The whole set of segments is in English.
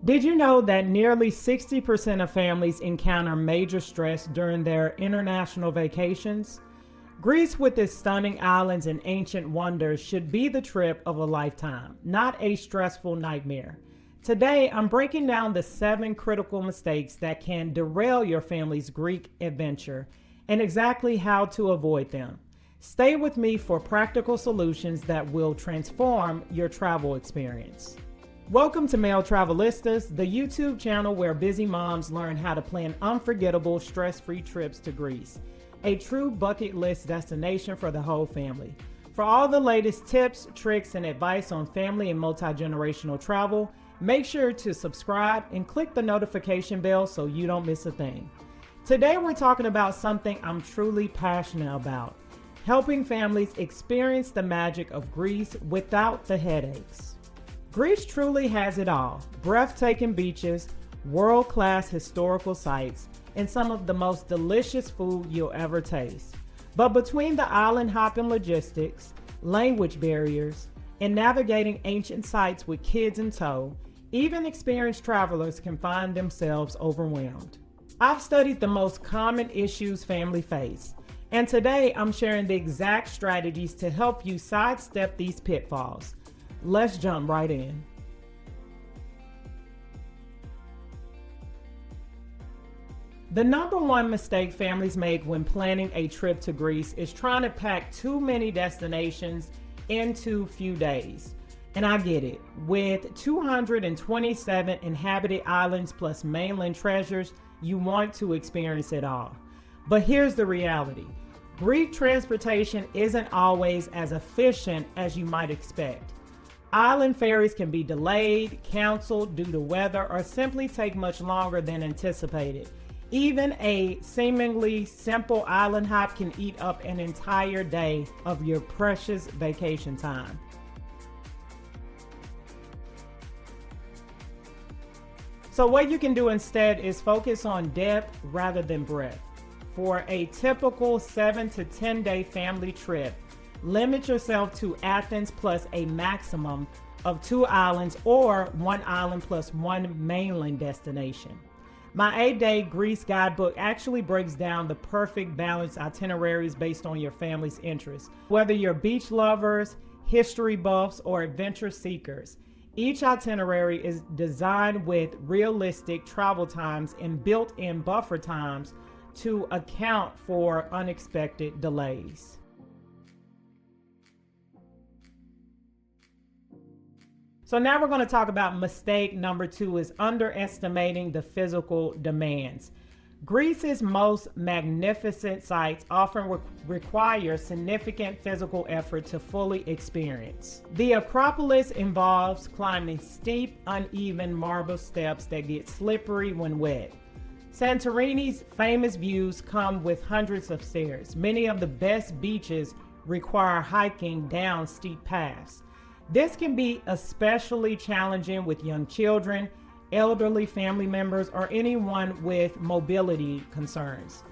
Did you know that nearly 60% of families encounter major stress during their international vacations? Greece, with its stunning islands and ancient wonders, should be the trip of a lifetime, not a stressful nightmare. Today, I'm breaking down the 7 critical mistakes that can derail your family's Greek adventure and exactly how to avoid them. Stay with me for practical solutions that will transform your travel experience. Welcome to M.E.L Travelistas, the YouTube channel where busy moms learn how to plan unforgettable, stress-free trips to Greece, a true bucket list destination for the whole family. For all the latest tips, tricks, and advice on family and multi-generational travel, make sure to subscribe and click the notification bell so you don't miss a thing. Today we're talking about something I'm truly passionate about: helping families experience the magic of Greece without the headaches. Greece truly has it all: breathtaking beaches, world-class historical sites, and some of the most delicious food you'll ever taste. But between the island hopping logistics, language barriers, and navigating ancient sites with kids in tow, even experienced travelers can find themselves overwhelmed. I've studied the most common issues families face, and today I'm sharing the exact strategies to help you sidestep these pitfalls. Let's jump right in. The number one mistake families make when planning a trip to Greece is trying to pack too many destinations into few days. And I get it. With 227 inhabited islands plus mainland treasures, you want to experience it all. But here's the reality: Greek transportation isn't always as efficient as you might expect. Island ferries can be delayed, canceled due to weather, or simply take much longer than anticipated. Even a seemingly simple island hop can eat up an entire day of your precious vacation time. So what you can do instead is focus on depth rather than breadth. For a typical 7 to 10 day family trip, limit yourself to Athens plus a maximum of 2 islands, or 1 island plus 1 mainland destination. My 8-day Greece guidebook actually breaks down the perfect balanced itineraries based on your family's interests. Whether you're beach lovers, history buffs, or adventure seekers, each itinerary is designed with realistic travel times and built-in buffer times to account for unexpected delays. So now we're going to talk about mistake number 2 is underestimating the physical demands. Greece's most magnificent sites often require significant physical effort to fully experience. The Acropolis involves climbing steep, uneven marble steps that get slippery when wet. Santorini's famous views come with hundreds of stairs. Many of the best beaches require hiking down steep paths. This can be especially challenging with young children, elderly family members, or anyone with mobility concerns.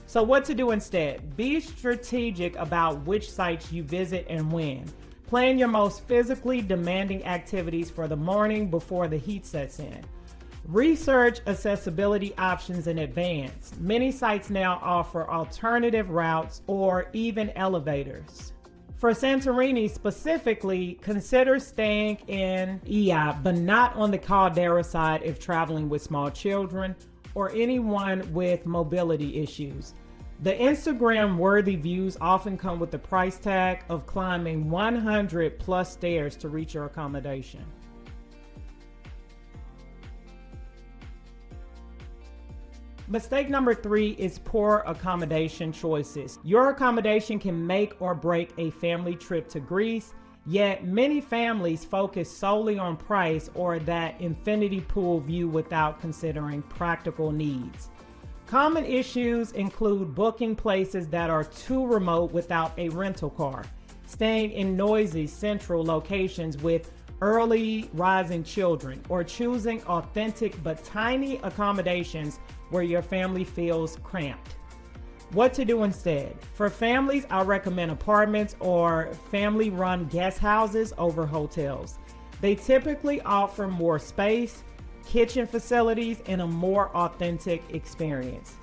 So what to do instead? Be strategic about which sites you visit and when. Plan your most physically demanding activities for the morning before the heat sets in. Research accessibility options in advance. Many sites now offer alternative routes or even elevators. For Santorini specifically, consider staying in M.E.L, but not on the caldera side if traveling with small children or anyone with mobility issues. The Instagram-worthy views often come with the price tag of climbing 100 plus stairs to reach your accommodation. Mistake number 3 is poor accommodation choices. Your accommodation can make or break a family trip to Greece, yet many families focus solely on price or that infinity pool view without considering practical needs. Common issues include booking places that are too remote without a rental car, staying in noisy central locations with early rising children, or choosing authentic but tiny accommodations where your family feels cramped. What to do instead? For families, I recommend apartments or family-run guest houses over hotels. They typically offer more space, kitchen facilities, and a more authentic experience.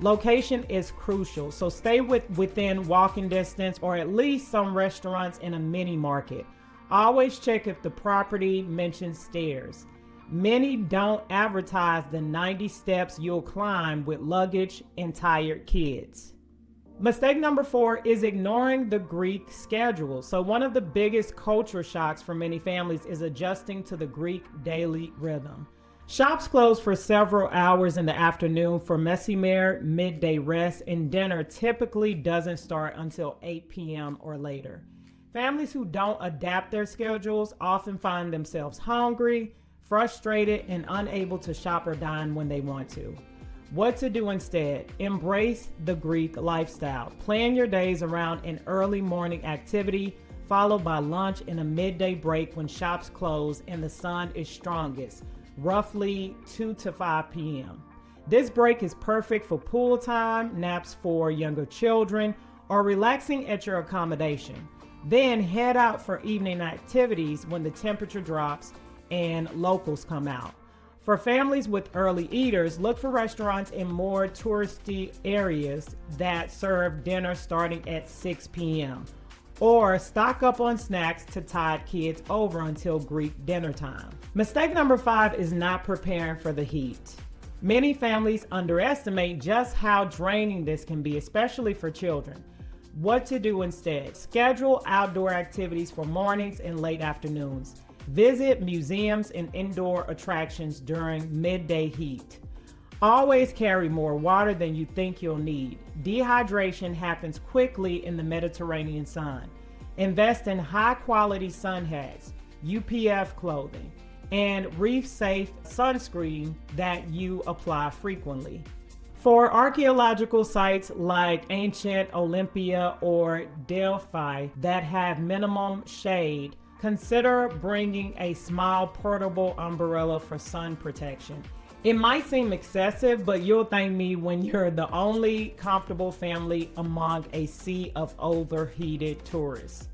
Location is crucial, so stay within walking distance or at least some restaurants in a mini market. Always check if the property mentions stairs. Many don't advertise the 90 steps you'll climb with luggage and tired kids. Mistake number 4 is ignoring the Greek schedule. So one of the biggest culture shocks for many families is adjusting to the Greek daily rhythm. Shops close for several hours in the afternoon for M.E.L, midday rest, and dinner typically doesn't start until 8 p.m. or later. Families who don't adapt their schedules often find themselves hungry, frustrated, and unable to shop or dine when they want to. What to do instead? Embrace the Greek lifestyle. Plan your days around an early morning activity, followed by lunch and a midday break when shops close and the sun is strongest, roughly 2 to 5 p.m. This break is perfect for pool time, naps for younger children, or relaxing at your accommodation. Then head out for evening activities when the temperature drops and locals come out. For families with early eaters, look for restaurants in more touristy areas that serve dinner starting at 6 p.m. or stock up on snacks to tide kids over until Greek dinner time. Mistake number 5 is not preparing for the heat. Many families underestimate just how draining this can be, especially for children. What to do instead? Schedule outdoor activities for mornings and late afternoons. Visit museums and indoor attractions during midday heat. Always carry more water than you think you'll need. Dehydration happens quickly in the Mediterranean sun. Invest in high-quality sun hats, UPF clothing, and reef-safe sunscreen that you apply frequently. For archaeological sites like ancient Olympia or Delphi that have minimum shade, consider bringing a small portable umbrella for sun protection. It might seem excessive, but you'll thank me when you're the only comfortable family among a sea of overheated tourists.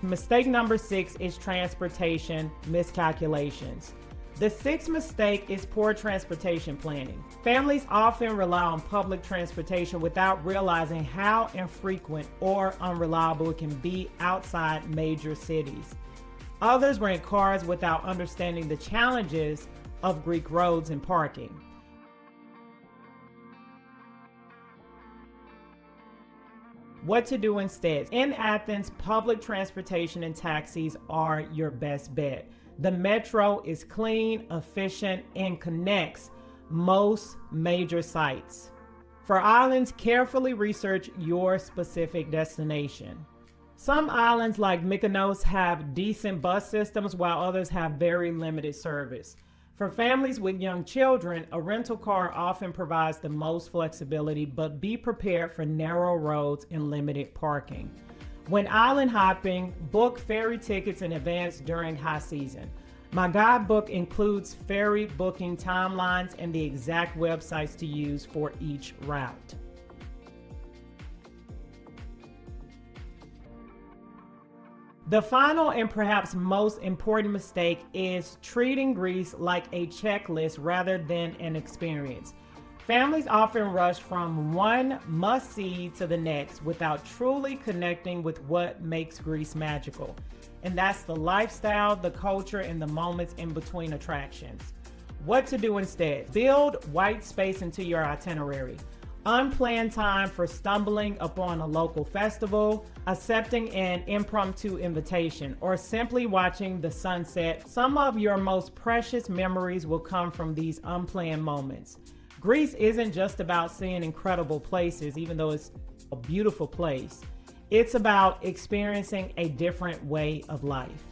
Mistake number 6 is transportation miscalculations. The 6th mistake is poor transportation planning. Families often rely on public transportation without realizing how infrequent or unreliable it can be outside major cities. Others rent cars without understanding the challenges of Greek roads and parking. What to do instead? In Athens, public transportation and taxis are your best bet. The metro is clean, efficient, and connects most major sites. For islands, carefully research your specific destination. Some islands like Mykonos have decent bus systems, while others have very limited service. For families with young children, a rental car often provides the most flexibility, but be prepared for narrow roads and limited parking. When island hopping, book ferry tickets in advance during high season. My guidebook includes ferry booking timelines and the exact websites to use for each route. The final and perhaps most important mistake is treating Greece like a checklist rather than an experience. Families often rush from one must-see to the next without truly connecting with what makes Greece magical. And that's the lifestyle, the culture, and the moments in between attractions. What to do instead? Build white space into your itinerary. Unplanned time for stumbling upon a local festival, accepting an impromptu invitation, or simply watching the sunset. Some of your most precious memories will come from these unplanned moments. Greece isn't just about seeing incredible places, even though it's a beautiful place. It's about experiencing a different way of life.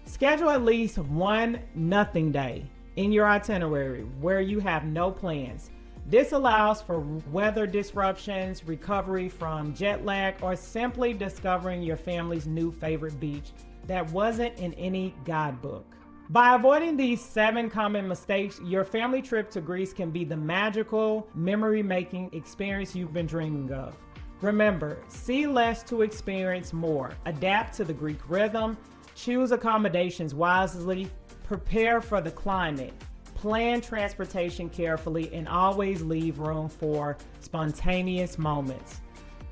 Schedule at least one nothing day in your itinerary where you have no plans. This allows for weather disruptions, recovery from jet lag, or simply discovering your family's new favorite beach that wasn't in any guidebook. By avoiding these 7 common mistakes, your family trip to Greece can be the magical, memory-making experience you've been dreaming of. Remember, see less to experience more. Adapt to the Greek rhythm, choose accommodations wisely, prepare for the climate, plan transportation carefully, and always leave room for spontaneous moments.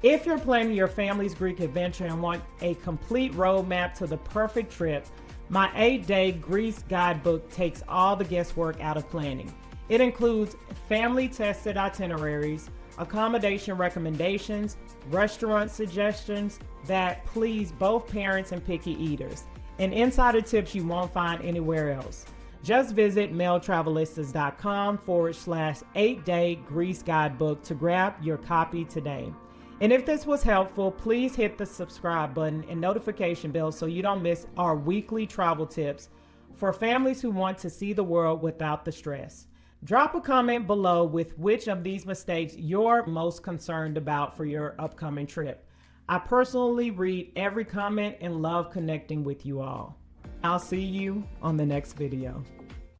If you're planning your family's Greek adventure and want a complete roadmap to the perfect trip, my 8-day Greece guidebook takes all the guesswork out of planning. It includes family-tested itineraries, accommodation recommendations, restaurant suggestions that please both parents and picky eaters, and insider tips you won't find anywhere else. Just visit meltravelistas.com/8-day Greece guidebook to grab your copy today. And if this was helpful, please hit the subscribe button and notification bell so you don't miss our weekly travel tips for families who want to see the world without the stress. Drop a comment below with which of these mistakes you're most concerned about for your upcoming trip. I personally read every comment and love connecting with you all. I'll see you on the next video.